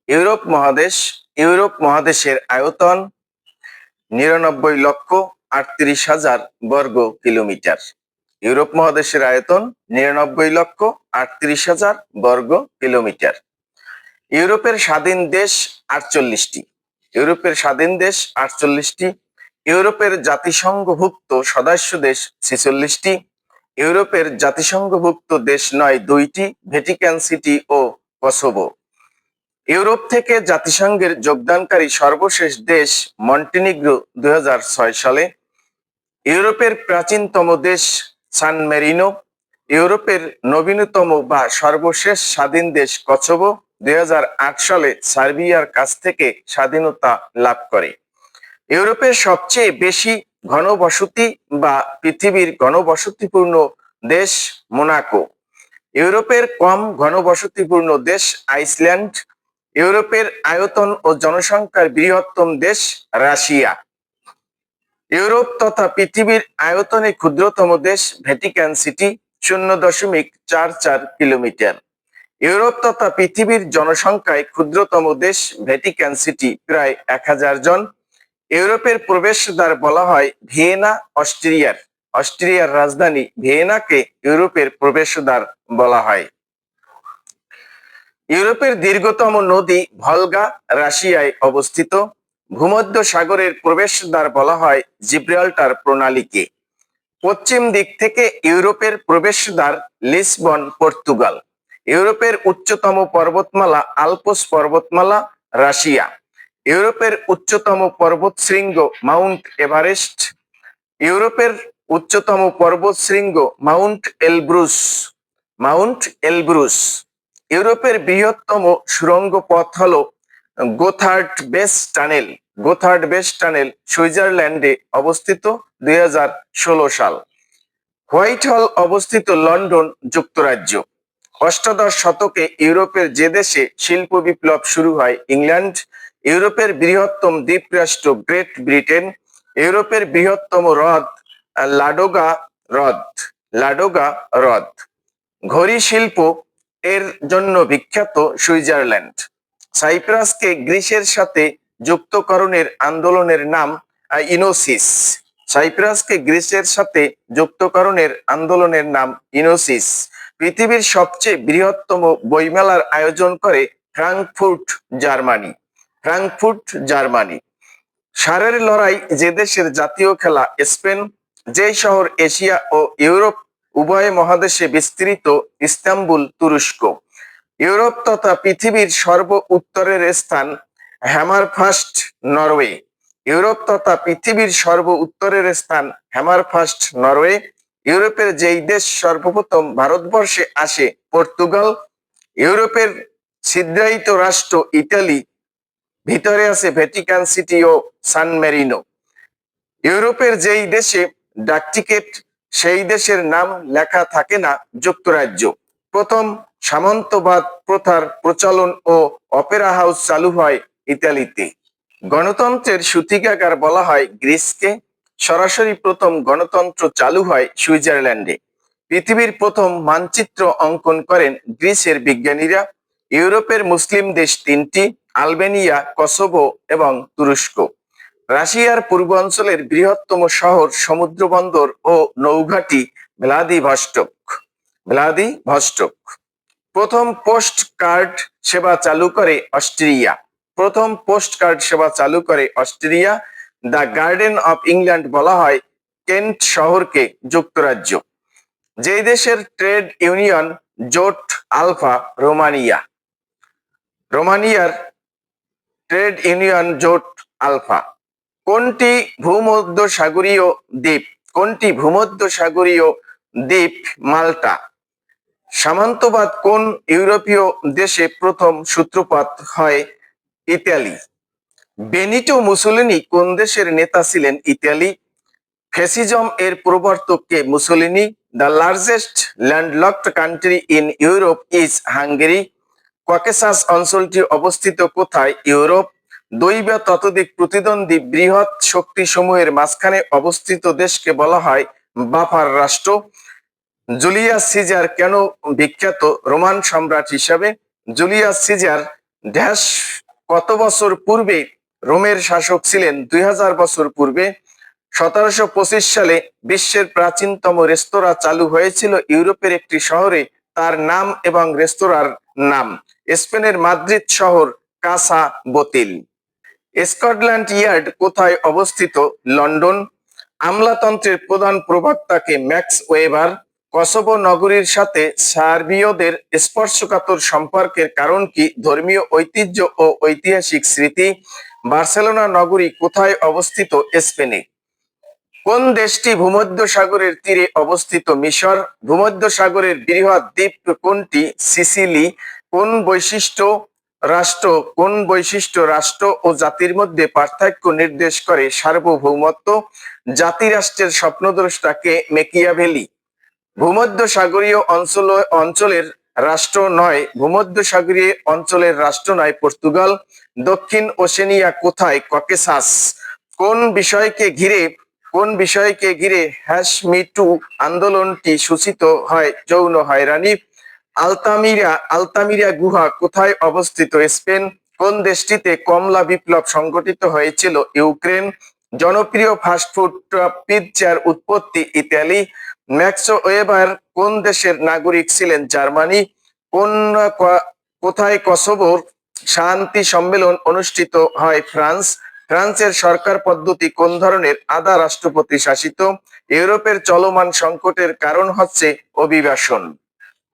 Europe মহাদেশের আয়তন 99,38,000 বর্গ কিলোমিটার। ইউরোপ মহাদেশের আয়তন 99,38,000 বর্গ কিলোমিটার। ইউরোপের স্বাধীন দেশ 48টি। ইউরোপের জাতিসংঘভুক্ত সদস্য দেশ 46টি। ইউরোপের জাতিসংঘভুক্ত দেশ নয় 2টি, ভ্যাটিকান সিটি ও কসোভো। ইউরোপ থেকে জাতিসংঘের যোগদানকারী সর্বশেষ দেশ মন্টিনিগ্রো 2006 সালে। ইউরোপের প্রাচীনতম দেশ সান মেরিনো। ইউরোপের নবীনতম বা সর্বশেষ স্বাধীন দেশ কসোভো 2008 সালে সার্বিয়ার কাছ থেকে স্বাধীনতা লাভ করে। ইউরোপের সবচেয়ে বেশি ঘনবসতি বা পৃথিবীর ঘনবসতিপূর্ণ দেশ মোনাকো। ইউরোপের কম ঘনবসতিপূর্ণ দেশ আইসল্যান্ড। ইউরোপের আয়তন ও জনসংখ্যার বৃহত্তম দেশ রাশিয়া। ইউরোপ তথা পৃথিবীর আয়তনে ক্ষুদ্রতম দেশ ভ্যাটিকান সিটি 0.44 কিলোমিটার। ইউরোপ তথা পৃথিবীর জনসংখ্যায় ক্ষুদ্রতম দেশ ভ্যাটিকান সিটি প্রায় 1000 জন। ইউরোপের প্রবেশদ্বার বলা হয় ভিয়েনা। অস্ট্রিয়ার রাজধানী ভিয়েনাকে ইউরোপের প্রবেশদ্বার বলা হয়। ইউরোপের দীর্ঘতম নদী ভলগা রাশিয়ায় অবস্থিত। ভূমধ্য সাগরের প্রবেশদ্বার বলা হয় জিব্রাল্টার প্রণালীকে। পশ্চিম দিক থেকে ইউরোপের প্রবেশদ্বার লিসবন, পর্তুগাল। ইউরোপের উচ্চতম পর্বতমালা আল্পস পর্বতমালা, রাশিয়া। ইউরোপের উচ্চতম পর্বতশৃঙ্গ মাউন্ট এভারেস্ট। ইউরোপের উচ্চতম পর্বতশৃঙ্গ মাউন্ট এলব্রুস। ইউরোপের বৃহত্তম সুড়ঙ্গ পথ হলো গোথার্ড বেস টানেল সুইজারল্যান্ডে অবস্থিত 2016 সাল। হোয়াইট হল অবস্থিত লন্ডন, যুক্তরাজ্য। অষ্টাদশ শতকে ইউরোপের যে দেশে শিল্প বিপ্লব শুরু হয় ইংল্যান্ড। ইউরোপের বৃহত্তম দ্বীপরাষ্ট্র গ্রেট ব্রিটেন। ইউরোপের বৃহত্তম হ্রদ লাডোগা হ্রদ। ঘড়ি শিল্প এর জন্য বিখ্যাত সুইজারল্যান্ড। সাইপ্রাসকে গ্রিসের সাথে যুক্তকরণের আন্দোলনের নাম ইনোসিস। পৃথিবীর সবচেয়ে বৃহত্তম বইমেলার আয়োজন করে ফ্রাঙ্কফুর্ট, জার্মানি। ষাঁড়ের লড়াই যে দেশের জাতীয় খেলা স্পেন। যে শহর এশিয়া ও ইউরোপ উভয় মহাদেশে বিস্তৃত ইস্তাম্বুল, তুরস্ক। ইউরোপ তথা পৃথিবীর সর্ব উত্তরের স্থান হ্যামারফাস্ট, নরওয়ে। ইউরোপ তথা পৃথিবীর সর্ব উত্তরের স্থান হ্যামারফাস্ট, নরওয়ে। ইউরোপের যেই দেশ সর্বপ্রথম ভারতবর্ষে আসে পর্তুগাল। ইউরোপের ছিদ্রায়িত রাষ্ট্র ইতালি। ভিতরে আছে ভ্যাটিকান সিটি ও সান মেরিনো। ইউরোপের যেই দেশে ডাকটিকেট সেই দেশের নাম লেখা থাকে না, যুক্তরাজ্য। প্রথম সামন্তবাদ প্রথার প্রচলন ও অপেরা হাউস চালু হয় ইতালিতে। গণতন্ত্রের সূতিকাগার বলা হয় গ্রিসকে। সরাসরি প্রথম গণতন্ত্র চালু হয় সুইজারল্যান্ডে। পৃথিবীর প্রথম মানচিত্র অঙ্কন করেন গ্রিসের বিজ্ঞানীরা। ইউরোপের মুসলিম দেশ 3টি, আলবেনিয়া, কসোভো এবং তুরস্ক। রাশিয়ার পূর্বাঞ্চলের বৃহত্তম শহর, সমুদ্রবন্দর ও নৌঘাঁটি ভ্লাদিভস্টক। প্রথম পোস্ট কার্ড সেবা চালু করে Austria. The garden of England বলা হয় কেন্ট শহরকে, যুক্তরাজ্য। যে দেশের ট্রেড ইউনিয়ন জোট আলফা, রোমানিয়ার ট্রেড ইউনিয়ন জোট আলফা। কোনটি ভূমধ্যসাগরীয় দ্বীপ মাল্টা। সামন্তবাদ কোন ইউরোপীয় দেশে প্রথম সূত্রপাত হয় ইতালি। বেনিটো মুসোলিনি কোন দেশের নেতা ছিলেন ইতালি। ফ্যাসিজম এর প্রবর্তক কে, Mussolini. The largest landlocked country in Europe is Hungary. Caucasus অঞ্চলটি অবস্থিত কোথায়, ইউরোপ। 2 বা ততোধিক প্রতিদ্বন্দ্বী বৃহৎ শক্তিসমূহের মাঝখানে অবস্থিত দেশকে বলা হয় বাফার রাষ্ট্র। জুলিয়াস সিজার কেন বিখ্যাত রোমান সম্রাট হিসাবে। জুলিয়াস সিজার ড্যাশ কত বছর পূর্বে রোমের শাসক ছিলেন? 2000 বছর পূর্বে। 1725 সালে বিশ্বের প্রাচীনতম রেস্তোরাঁ চালু হয়েছিল ইউরোপের একটি শহরে, তার নাম এবং রেস্তোরাঁর নাম। স্পেনের মাদ্রিদ শহর কাসা বোতিল। স্কটল্যান্ড ইয়ার্ড কোথায় অবস্থিত? লন্ডন। আমলাতন্ত্রের প্রধান প্রবক্তাকে ম্যাক্স ওয়েবার। কসোভো নগরীর সাথে সার্বীয়দের স্পর্শকাতর সম্পর্কের কারণ কি? ধর্মীয় ঐতিহ্য ও ঐতিহাসিক স্মৃতি। বার্সেলোনা নগরী কোথায় অবস্থিত? স্পেনে। কোন দেশটি ভূমধ্যসাগরের তীরে অবস্থিত? মিশর। ভূমধ্যসাগরের বৃহৎ দ্বীপ কোনটি? সিসিলি। কোন বৈশিষ্ট্য রাষ্ট্র ও জাতির মধ্যে পার্থক্য নির্দেশ করে? সার্বভৌমত্ব। জাতিরাষ্ট্রের স্বপ্নদ্রষ্টা কে? মেকিয়াভেলি। ভূমধ্যসাগরীয় অঞ্চলের রাষ্ট্র নয়, ভূমধ্যসাগরীয় অঞ্চলের রাষ্ট্র নয় পর্তুগাল। দক্ষিণ ওশেনিয়া কোথায়? ককেসাস। কোন বিষয়কে ঘিরে হ্যাশমিটু আন্দোলনটি সূচিত হয়? যৌন হয়রানি। আলতামিরা গুহা কোথায় অবস্থিত? স্পেন। কোন দেশটিতে কমলা বিপ্লব সংঘটিত হয়েছিল? ইউক্রেন। জনপ্রিয় ফাস্টফুড পিৎজার উৎপত্তি? ইতালি। ম্যাক্স ওয়েবার কোন দেশের নাগরিক ছিলেন? জার্মানি। কোথায় কসোভোর শান্তি সম্মেলন অনুষ্ঠিত হয়? ফ্রান্স। ফ্রান্সের সরকার পদ্ধতি কোন ধরনের? আধা রাষ্ট্রপতি শাসিত। ইউরোপের চলমান সংকটের কারণ হচ্ছে অভিবাসন।